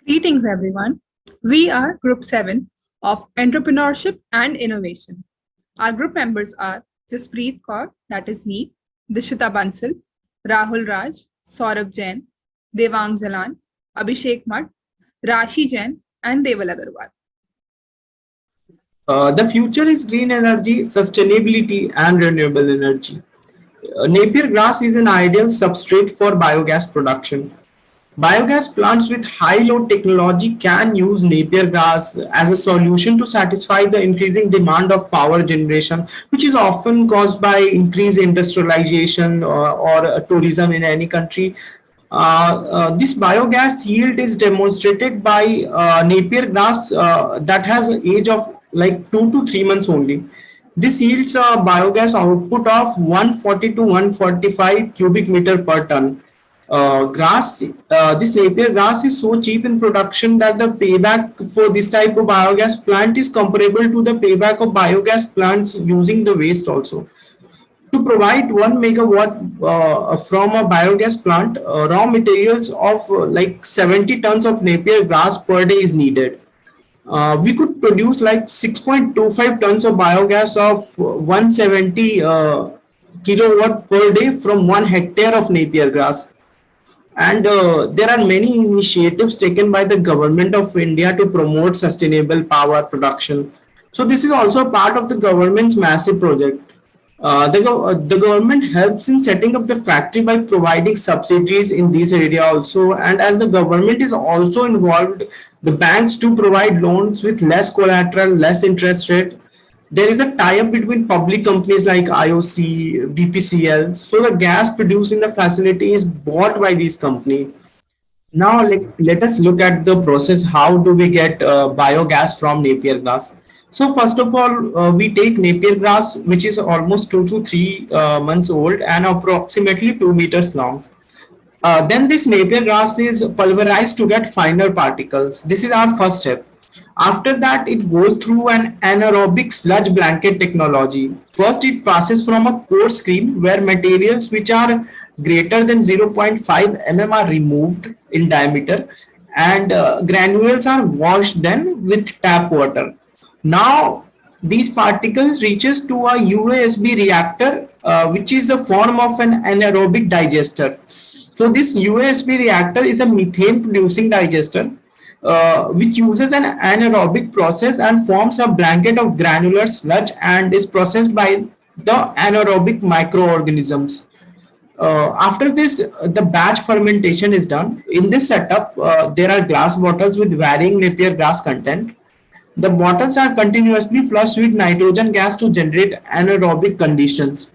Greetings, everyone. We are Group 7 of Entrepreneurship and Innovation. Our group members are Jaspreet Kaur, that is me, Dishita Bansal, Rahul Raj, Saurabh Jain, Devang Jalan, Abhishek Math, Rashi Jain, and Deval Agarwal. The future is green energy, sustainability, and renewable energy. Napier grass is an ideal substrate for biogas production. Biogas plants with high load technology can use Napier grass as a solution to satisfy the increasing demand of power generation, which is often caused by increased industrialization or tourism in any country. This biogas yield is demonstrated by Napier grass that has an age of like 2 to 3 months only. This yields a biogas output of 140 to 145 cubic meter per ton. This Napier grass is so cheap in production that the payback for this type of biogas plant is comparable to the payback of biogas plants using the waste also. To provide 1 megawatt from a biogas plant, raw materials of like 70 tons of Napier grass per day is needed. We could produce like 6.25 tons of biogas of 170 kilowatt per day from 1 hectare of Napier grass. And there are many initiatives taken by the government of India to promote sustainable power production. So this is also part of the government's massive project. The government helps in setting up the factory by providing subsidies in this area also, and as the government is also involved, the banks do provide loans with less collateral, less interest rate. There is a tie-up between public companies like IOC, BPCL, so the gas produced in the facility is bought by these companies. Now let us look at the process. How do we get biogas from Napier grass? So first of all, we take Napier grass, which is almost 2 to 3 months old and approximately 2 meters long. Then this Napier grass is pulverized to get finer particles. This is our first step. After that, it goes through an anaerobic sludge blanket technology. First, it passes from a core screen where materials which are greater than 0.5 mm are removed in diameter, and granules are washed then with tap water. Now, these particles reaches to a UASB reactor, which is a form of an anaerobic digester. So this UASB reactor is a methane producing digester which uses an anaerobic process and forms a blanket of granular sludge and is processed by the anaerobic microorganisms. After this, the batch fermentation is done. In this setup, there are glass bottles with varying Napier gas content. The bottles are continuously flushed with nitrogen gas to generate anaerobic conditions.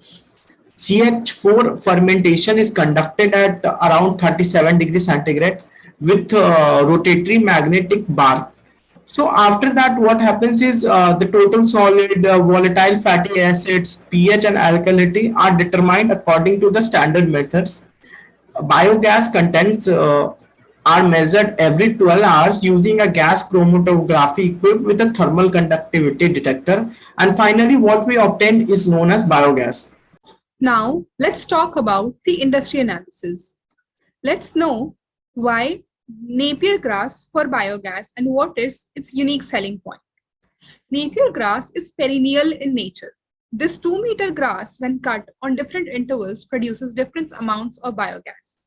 CH4 fermentation is conducted at around 37 degrees centigrade with rotatory magnetic bar. So after that, what happens is the total solid, volatile fatty acids, pH and alkalinity are determined according to the standard methods. Biogas contents are measured every 12 hours using a gas chromatography equipped with a thermal conductivity detector. And finally, what we obtain is known as biogas. Now, let's talk about the industry analysis. Let's know why Napier grass for biogas and what is its unique selling point. Napier grass is perennial in nature. This 2-meter grass, when cut on different intervals, produces different amounts of biogas.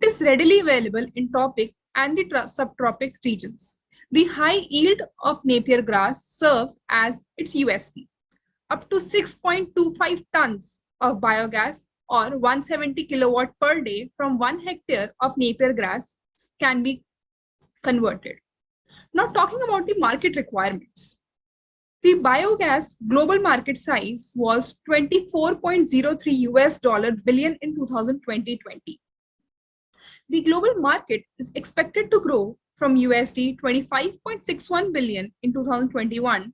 It is readily available in tropic and the subtropic regions. The high yield of Napier grass serves as its USP. Up to 6.25 tons of biogas or 170 kilowatt per day from 1 hectare of Napier grass can be converted. Now talking about the market requirements. The biogas global market size was 24.03 US dollar billion in 2020. The global market is expected to grow from USD 25.61 billion in 2021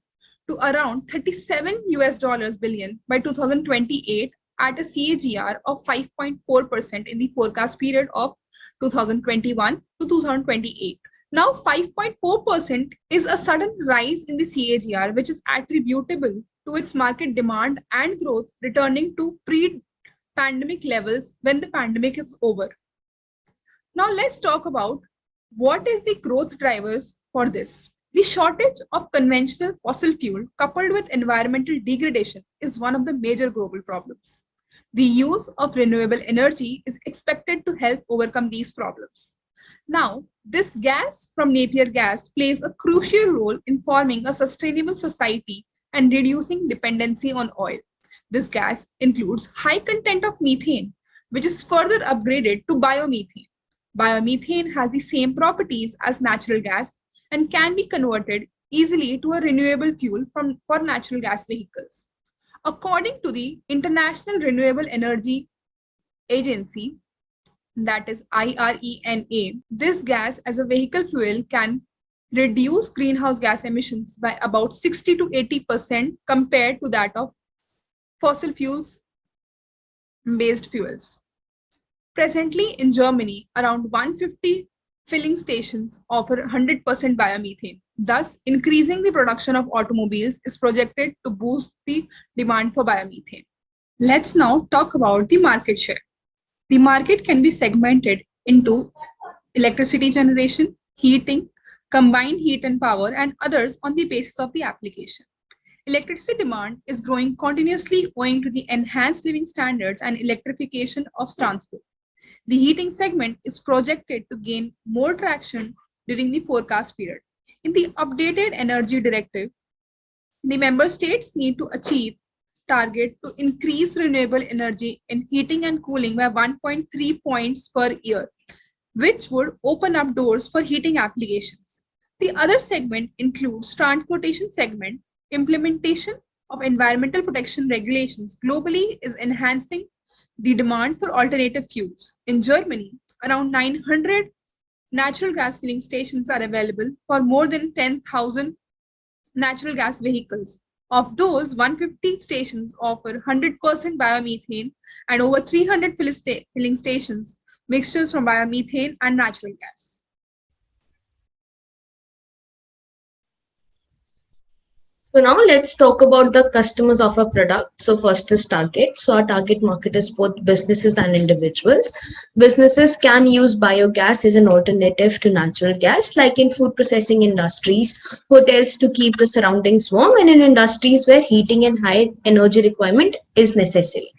to around 37 US dollars billion by 2028 at a CAGR of 5.4% in the forecast period of 2021 to 2028. Now, 5.4% is a sudden rise in the CAGR, which is attributable to its market demand and growth returning to pre-pandemic levels when the pandemic is over. Now, let's talk about What is the growth drivers for this? The shortage of conventional fossil fuel coupled with environmental degradation is one of the major global problems. The use of renewable energy is expected to help overcome these problems. Now, this gas from Napier gas plays a crucial role in forming a sustainable society and reducing dependency on oil. This gas includes high content of methane, which is further upgraded to biomethane. Biomethane has the same properties as natural gas and can be converted easily to a renewable fuel for natural gas vehicles. According to the International Renewable Energy Agency, that is IRENA, this gas as a vehicle fuel can reduce greenhouse gas emissions by about 60 to 80% compared to that of fossil fuels based fuels. Presently in Germany, around 150 filling stations offer 100% biomethane. Thus, increasing the production of automobiles is projected to boost the demand for biomethane. Let's now talk about the market share. The market can be segmented into electricity generation, heating, combined heat and power, and others on the basis of the application. Electricity demand is growing continuously owing to the enhanced living standards and electrification of transport. The heating segment is projected to gain more traction during the forecast period. In the updated energy directive, the member states need to achieve target to increase renewable energy in heating and cooling by 1.3 points per year, which would open up doors for heating applications. The other segment includes transportation segment. Implementation of environmental protection regulations globally is enhancing the demand for alternative fuels. In Germany, around 900 natural gas filling stations are available for more than 10,000 natural gas vehicles. Of those, 150 stations offer 100% biomethane and over 300 filling stations mixtures from biomethane and natural gas. So now let's talk about the customers of our product. So first is target. So our target market is both businesses and individuals. Businesses can use biogas as an alternative to natural gas, like in food processing industries, hotels to keep the surroundings warm, and in industries where heating and high energy requirement is necessary.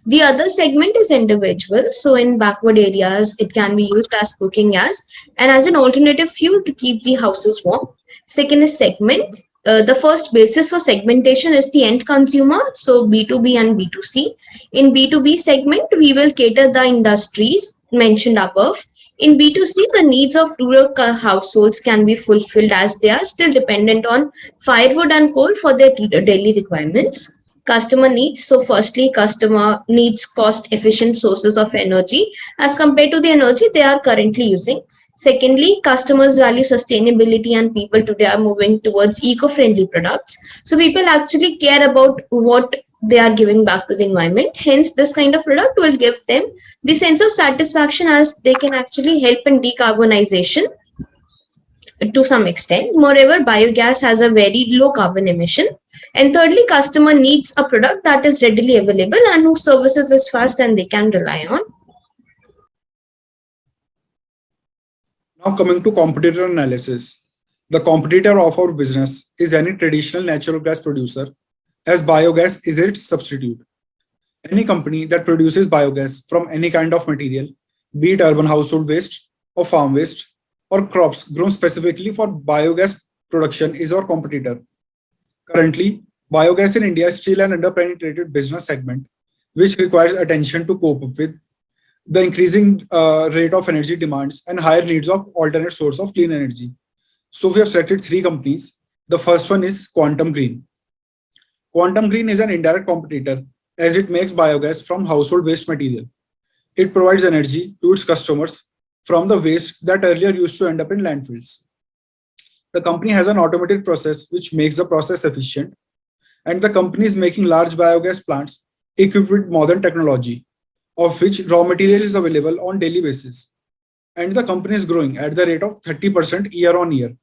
The other segment is individual. So in backward areas, it can be used as cooking gas and as an alternative fuel to keep the houses warm. Second is segment. The first basis for segmentation is the end consumer, so B2B and B2C. In B2B segment, we will cater the industries mentioned above. In B2C, the needs of rural households can be fulfilled as they are still dependent on firewood and coal for their daily requirements. Customer needs. So firstly, customer needs cost efficient sources of energy as compared to the energy they are currently using. Secondly, customers value sustainability and people today are moving towards eco-friendly products. So people actually care about what they are giving back to the environment. Hence, this kind of product will give them the sense of satisfaction as they can actually help in decarbonization to some extent. Moreover, biogas has a very low carbon emission. And thirdly, customer needs a product that is readily available and whose services is fast and they can rely on. Now coming to competitor analysis. The competitor of our business is any traditional natural gas producer, as biogas is its substitute. Any company that produces biogas from any kind of material, be it urban household waste or farm waste or crops grown specifically for biogas production, is our competitor. Currently, biogas in India is still an underpenetrated business segment, which requires attention to cope up with the increasing rate of energy demands and higher needs of alternate source of clean energy. So we have selected three companies. The first one is Quantum Green. Quantum Green is an indirect competitor as it makes biogas from household waste material. It provides energy to its customers from the waste that earlier used to end up in landfills. The company has an automated process which makes the process efficient, and the company is making large biogas plants equipped with modern technology, of which raw material is available on daily basis. And the company is growing at the rate of 30% year on year.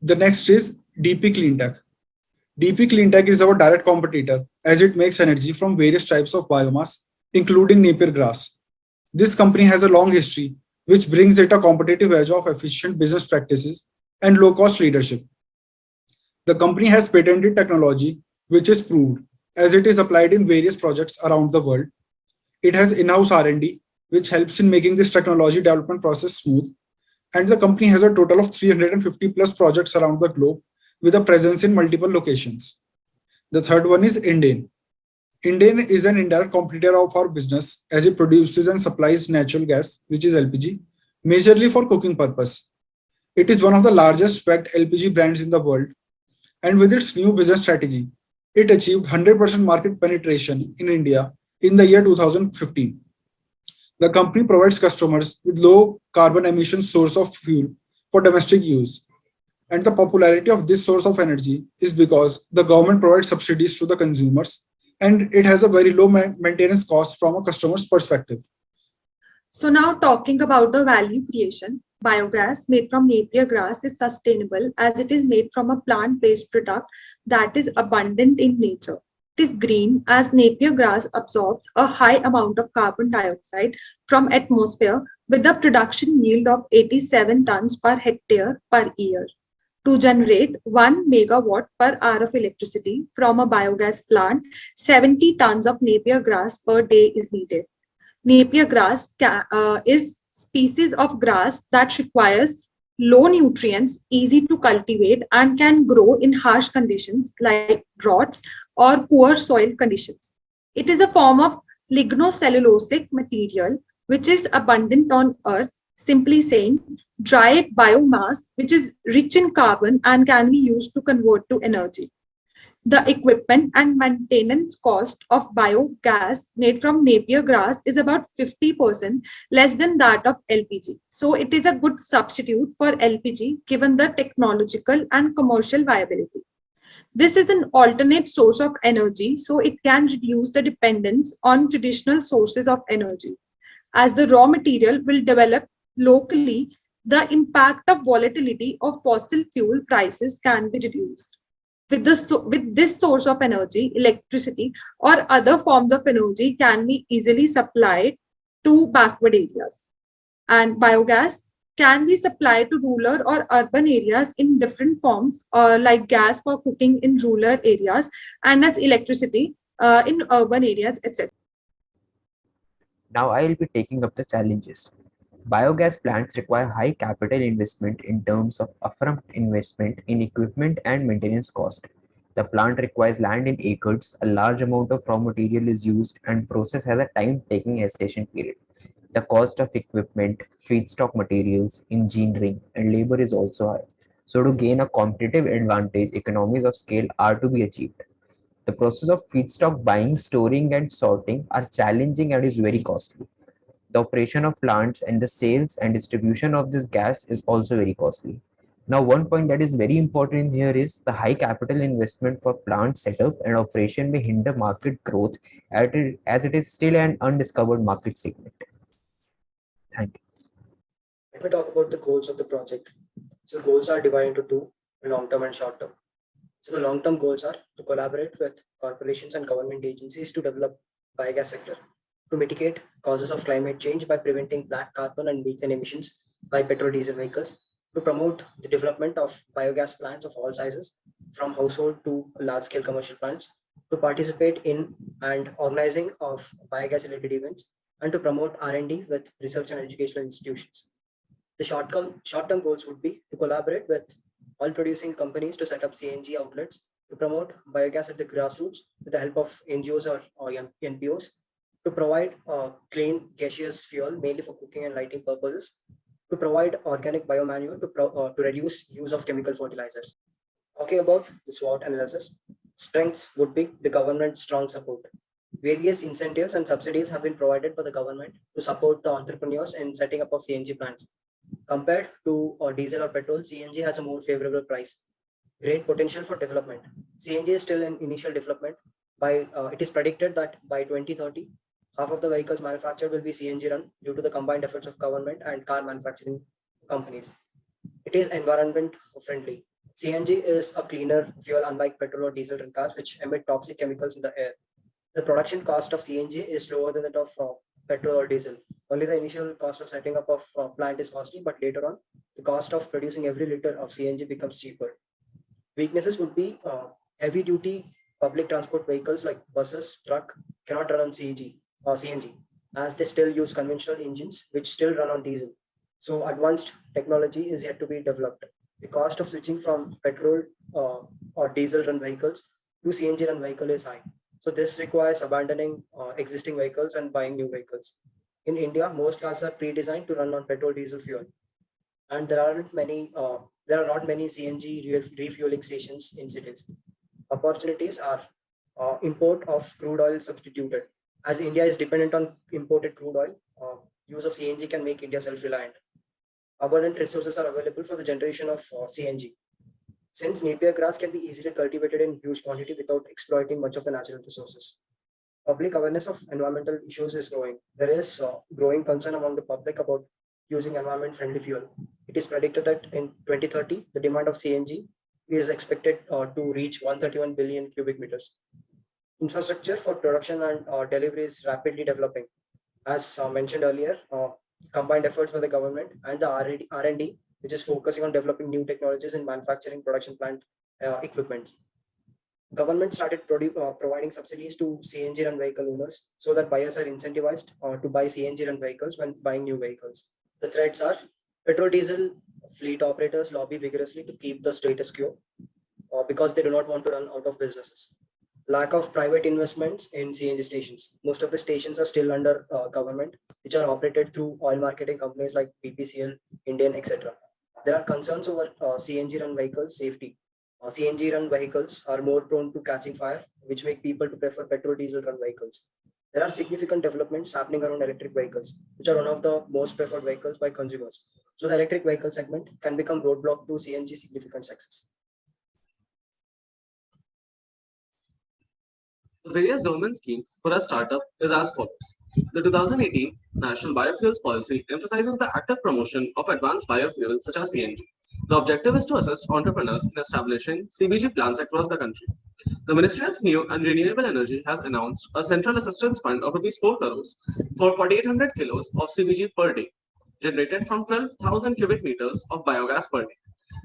The next is DP Cleantech. DP Cleantech is our direct competitor as it makes energy from various types of biomass, including Napier grass. This company has a long history which brings it a competitive edge of efficient business practices and low-cost leadership. The company has patented technology which is proved as it is applied in various projects around the world. It has in-house R&D which helps in making this technology development process smooth, and the company has a total of 350 plus projects around the globe with a presence in multiple locations. The third one is Indane. Indane is an indirect competitor of our business as it produces and supplies natural gas, which is LPG, majorly for cooking purpose. It is one of the largest packed LPG brands in the world, and with its new business strategy, it achieved 100% market penetration in India in the year 2015. The company provides customers with low carbon emission source of fuel for domestic use. And the popularity of this source of energy is because the government provides subsidies to the consumers and it has a very low maintenance cost from a customer's perspective. So now talking about the value creation, biogas made from Napier grass is sustainable as it is made from a plant-based product that is abundant in nature. It is green as Napier grass absorbs a high amount of carbon dioxide from atmosphere with a production yield of 87 tons per hectare per year. To generate 1 megawatt per hour of electricity from a biogas plant, 70 tons of Napier grass per day is needed. Napier grass is species of grass that requires low nutrients, easy to cultivate, and can grow in harsh conditions like droughts or poor soil conditions. It is a form of lignocellulosic material which is abundant on earth, simply saying dried biomass which is rich in carbon and can be used to convert to energy. The equipment and maintenance cost of biogas made from Napier grass is about 50% less than that of LPG. So it is a good substitute for LPG given the technological and commercial viability. This is an alternate source of energy, so it can reduce the dependence on traditional sources of energy. As the raw material will develop locally, the impact of volatility of fossil fuel prices can be reduced. With this source of energy, electricity or other forms of energy can be easily supplied to backward areas. And biogas can be supplied to rural or urban areas in different forms, like gas for cooking in rural areas and as electricity in urban areas, etc. Now I will be taking up the challenges. Biogas plants require high capital investment in terms of upfront investment in equipment and maintenance cost. The plant requires land in acres, a large amount of raw material is used, and process has a time-taking gestation period. The cost of equipment, feedstock materials, engineering, and labor is also high. So to gain a competitive advantage, economies of scale are to be achieved. The process of feedstock buying, storing, and sorting are challenging and is very costly. The operation of plants and the sales and distribution of this gas is also very costly. Now, one point that is very important here is the high capital investment for plant setup and operation may hinder market growth as it is still an undiscovered market segment. Thank you. Let me talk about the goals of the project. So goals are divided into two, long-term and short-term. So the long-term goals are to collaborate with corporations and government agencies to develop biogas sector, to mitigate causes of climate change by preventing black carbon and methane emissions by petrol diesel vehicles, to promote the development of biogas plants of all sizes, from household to large-scale commercial plants, to participate in and organizing of biogas related events, and to promote R&D with research and educational institutions. The short-term goals would be to collaborate with all producing companies to set up CNG outlets, to promote biogas at the grassroots with the help of NGOs or NPOs, to provide clean gaseous fuel mainly for cooking and lighting purposes, to provide organic biomanure to reduce use of chemical fertilizers. Talking about the SWOT analysis, strengths would be the government's strong support. Various incentives and subsidies have been provided by the government to support the entrepreneurs in setting up of CNG plants. Compared to diesel or petrol, CNG has a more favorable price. Great potential for development. CNG is still in initial development. It is predicted that by 2030, half of the vehicles manufactured will be CNG run due to the combined efforts of government and car manufacturing companies. It is environment friendly. CNG is a cleaner fuel unlike petrol or diesel cars which emit toxic chemicals in the air. The production cost of CNG is lower than that of petrol or diesel. Only the initial cost of setting up of plant is costly, but later on, the cost of producing every liter of CNG becomes cheaper. Weaknesses would be heavy duty public transport vehicles like buses, truck cannot run on CNG or CNG, as they still use conventional engines which still run on diesel. So advanced technology is yet to be developed. The cost of switching from petrol or diesel run vehicles to CNG run vehicle is high. So this requires abandoning existing vehicles and buying new vehicles. In India, most cars are pre-designed to run on petrol diesel fuel, and there are not many CNG refueling stations in cities. Opportunities are import of crude oil substituted. As India is dependent on imported crude oil, use of CNG can make India self-reliant. Abundant resources are available for the generation of CNG. Since Napier grass can be easily cultivated in huge quantity without exploiting much of the natural resources. Public awareness of environmental issues is growing. There is growing concern among the public about using environment-friendly fuel. It is predicted that in 2030, the demand of CNG is expected to reach 131 billion cubic meters. Infrastructure for production and delivery is rapidly developing. As mentioned earlier, combined efforts by the government and the R&D, which is focusing on developing new technologies in manufacturing production plant equipment. Government started providing subsidies to CNG run vehicle owners so that buyers are incentivized to buy CNG run vehicles when buying new vehicles. The threats are petrol diesel fleet operators lobby vigorously to keep the status quo because they do not want to run out of businesses. Lack of private investments in CNG stations. Most of the stations are still under government, which are operated through oil marketing companies like BPCL, Indian, etc. There are concerns over CNG run vehicles safety. CNG run vehicles are more prone to catching fire, which make people to prefer petrol diesel run vehicles. There are significant developments happening around electric vehicles, which are one of the most preferred vehicles by consumers. So the electric vehicle segment can become roadblock to CNG significant success. The various government schemes for a startup is as follows. The 2018 National Biofuels Policy emphasizes the active promotion of advanced biofuels such as CNG. The objective is to assist entrepreneurs in establishing CBG plants across the country. The Ministry of New and Renewable Energy has announced a central assistance fund of Rs 4 crores for 4,800 kilos of CBG per day, generated from 12,000 cubic meters of biogas per day,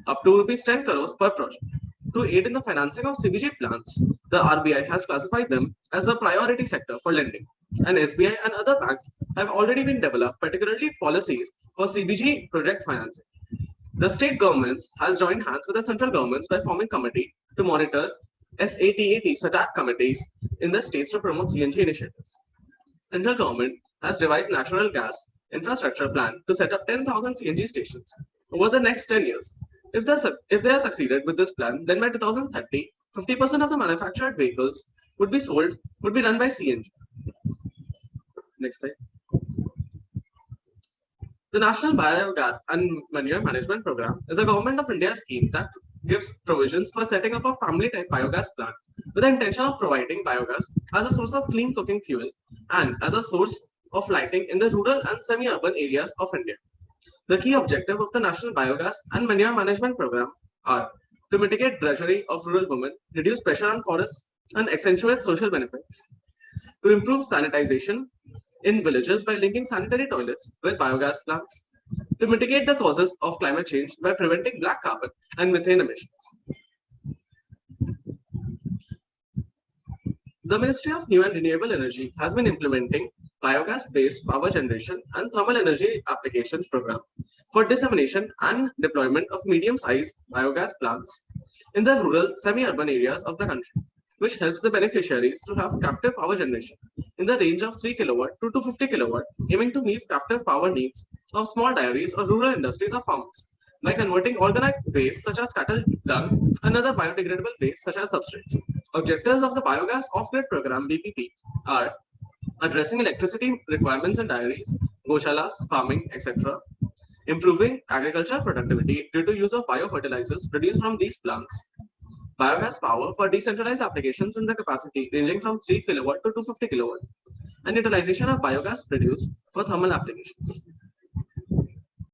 up to Rs 10 crores per project. To aid in the financing of CBG plants, the RBI has classified them as a priority sector for lending, and SBI and other banks have already been developed, particularly policies for CBG project financing. The state governments has joined hands with the central governments by forming committee to monitor SATAT committees in the states to promote CNG initiatives. Central government has devised natural gas infrastructure plan to set up 10,000 CNG stations over the next 10 years. If they are succeeded with this plan, then by 2030, 50% of the manufactured vehicles would be run by CNG. Next slide. The National Biogas and Manure Management Program is a Government of India scheme that gives provisions for setting up a family-type biogas plant with the intention of providing biogas as a source of clean cooking fuel and as a source of lighting in the rural and semi-urban areas of India. The key objective of the National Biogas and Manure Management Program are to mitigate drudgery of rural women, reduce pressure on forests, and accentuate social benefits. To improve sanitization in villages by linking sanitary toilets with biogas plants. To mitigate the causes of climate change by preventing black carbon and methane emissions. The Ministry of New and Renewable Energy has been implementing biogas-based power generation and thermal energy applications program for dissemination and deployment of medium-sized biogas plants in the rural semi-urban areas of the country, which helps the beneficiaries to have captive power generation in the range of 3 kW to 250 kW, aiming to meet captive power needs of small dairies or rural industries or farmers by converting organic waste such as cattle dung and other biodegradable waste such as substrates. Objectives of the Biogas Off-Grid Program (BPP) are addressing electricity requirements in dairies, goshalas, farming, etc., improving agricultural productivity due to use of biofertilizers produced from these plants, biogas power for decentralized applications in the capacity ranging from 3 kW to 250 kW, and utilization of biogas produced for thermal applications.